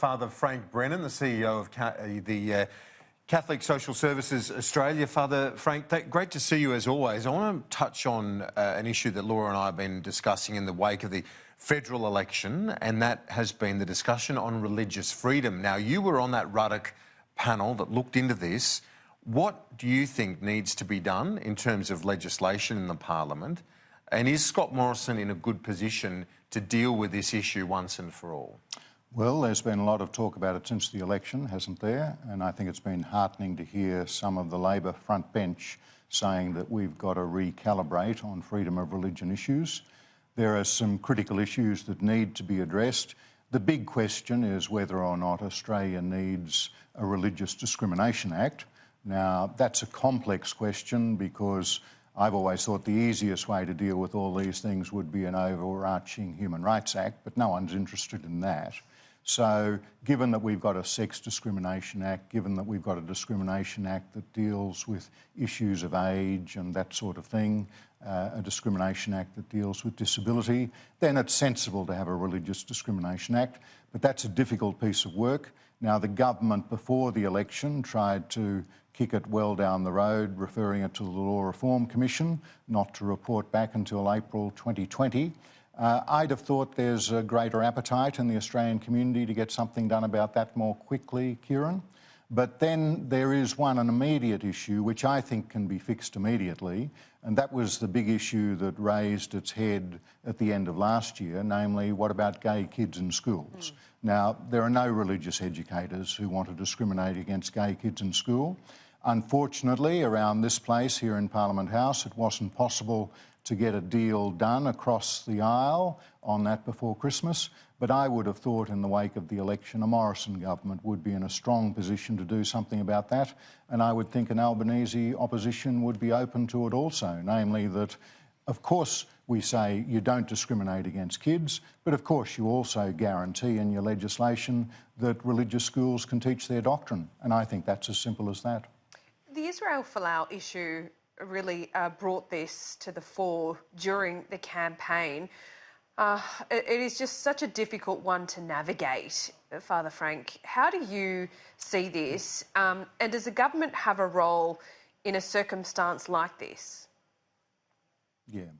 Father Frank Brennan, the CEO of the Catholic Social Services Australia. Father Frank, great to see you as always. I want to touch on an issue that Laura and I have been discussing in the wake of the federal election, and that has been the discussion on religious freedom. Now, you were on that Ruddock panel that looked into this. What do you think needs to be done in terms of legislation in the Parliament? And is Scott Morrison in a good position to deal with this issue once and for all? Well, there's been a lot of talk about it since the election, hasn't there? And I think it's been heartening to hear some of the Labor front bench saying that we've got to recalibrate on freedom of religion issues. There are some critical issues that need to be addressed. The big question is whether or not Australia needs a Religious Discrimination Act. Now, that's a complex question because I've always thought the easiest way to deal with all these things would be an overarching Human Rights Act, but no one's interested in that. So given that we've got a Sex Discrimination Act, given that we've got a Discrimination Act that deals with issues of age and that sort of thing, a Discrimination Act that deals with disability, then it's sensible to have a Religious Discrimination Act. But that's a difficult piece of work. Now, the government before the election tried to kick it well down the road, referring it to the Law Reform Commission, not to report back until April 2020. I'd have thought there's a greater appetite in the Australian community to get something done about that more quickly, Kieran. But then there is an immediate issue which I think can be fixed immediately, and that was the big issue that raised its head at the end of last year, namely, what about gay kids in schools? Now, there are no religious educators who want to discriminate against gay kids in school. Unfortunately, around this place here in Parliament House, it wasn't possible to get a deal done across the aisle on that before Christmas. But I would have thought in the wake of the election, a Morrison government would be in a strong position to do something about that. And I would think an Albanese opposition would be open to it also, namely that, of course, we say you don't discriminate against kids, but of course you also guarantee in your legislation that religious schools can teach their doctrine. And I think that's as simple as that. The Israel Folau issue really brought this to the fore during the campaign. It is just such a difficult one to navigate, Father Frank. How do you see this? And does the government have a role in a circumstance like this? Yeah.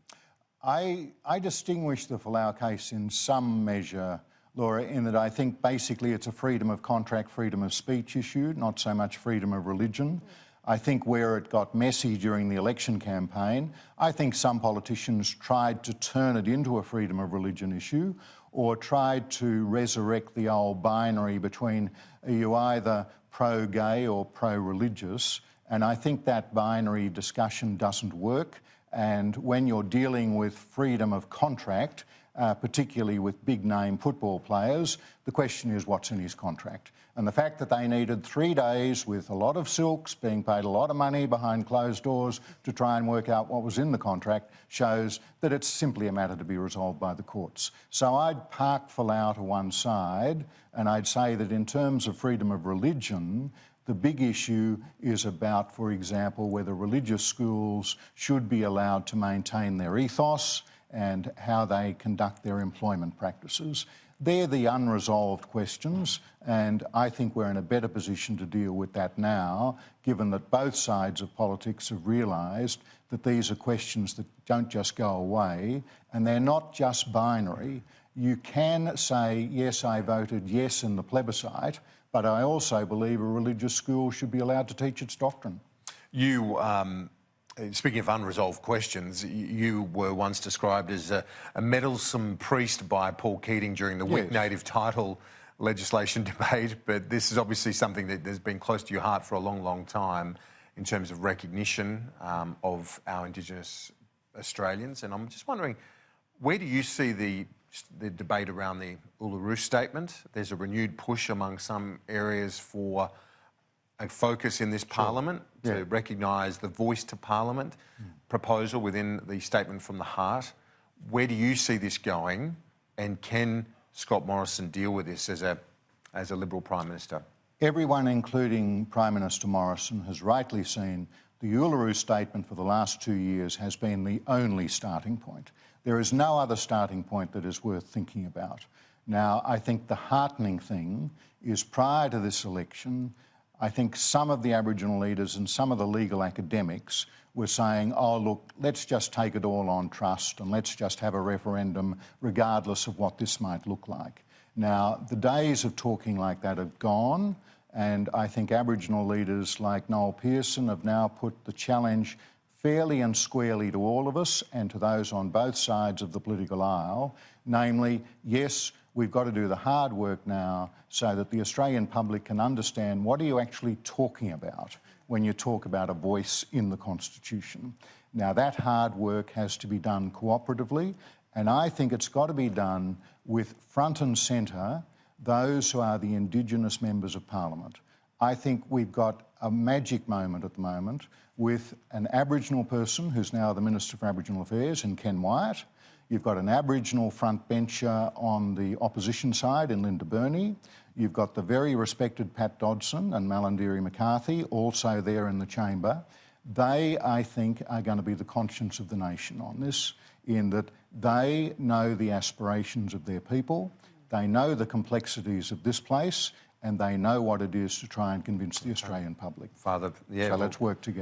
I distinguish the Folau case in some measure, Laura, in that I think basically it's a freedom of contract, freedom of speech issue, not so much freedom of religion. I think where it got messy during the election campaign, I think some politicians tried to turn it into a freedom of religion issue or tried to resurrect the old binary between are you either pro-gay or pro-religious, and I think that binary discussion doesn't work. And when you're dealing with freedom of contract, particularly with big-name football players, the question is what's in his contract. And the fact that they needed 3 days with a lot of silks, being paid a lot of money behind closed doors to try and work out what was in the contract shows that it's simply a matter to be resolved by the courts. So I'd park Folau to one side, and I'd say that in terms of freedom of religion, the big issue is about, for example, whether religious schools should be allowed to maintain their ethos and how they conduct their employment practices. They're the unresolved questions, and I think we're in a better position to deal with that now, given that both sides of politics have realised that these are questions that don't just go away, and they're not just binary. You can say, yes, I voted yes in the plebiscite, but I also believe a religious school should be allowed to teach its doctrine. You, speaking of unresolved questions, you were once described as a meddlesome priest by Paul Keating during the Whig native title legislation debate, but this is obviously something that has been close to your heart for a long, long time in terms of recognition of our Indigenous Australians. And I'm just wondering, where do you see the debate around the Uluru Statement? There's a renewed push among some areas for a focus in this Parliament to recognise the Voice to Parliament proposal within the Statement from the Heart. Where do you see this going, and can Scott Morrison deal with this as a Liberal Prime Minister? Everyone, including Prime Minister Morrison, has rightly seen the Uluru Statement for the last 2 years has been the only starting point. There is no other starting point that is worth thinking about. Now, I think the heartening thing is prior to this election, I think some of the Aboriginal leaders and some of the legal academics were saying, oh, look, let's just take it all on trust and let's just have a referendum regardless of what this might look like. Now, the days of talking like that are gone, and I think Aboriginal leaders like Noel Pearson have now put the challenge fairly and squarely to all of us and to those on both sides of the political aisle, namely, yes, we've got to do the hard work now so that the Australian public can understand what are you actually talking about when you talk about a voice in the Constitution. Now, that hard work has to be done cooperatively, and I think it's got to be done with front and centre those who are the Indigenous members of Parliament. I think we've got a magic moment at the moment with an Aboriginal person who's now the Minister for Aboriginal Affairs in Ken Wyatt. You've got an Aboriginal front bencher on the opposition side in Linda Burney. You've got the very respected Pat Dodson and Malandiri McCarthy also there in the chamber. They, I think, are going to be the conscience of the nation on this, in that they know the aspirations of their people, they know the complexities of this place, and they know what it is to try and convince the Australian public. Father, yeah. So let's work together.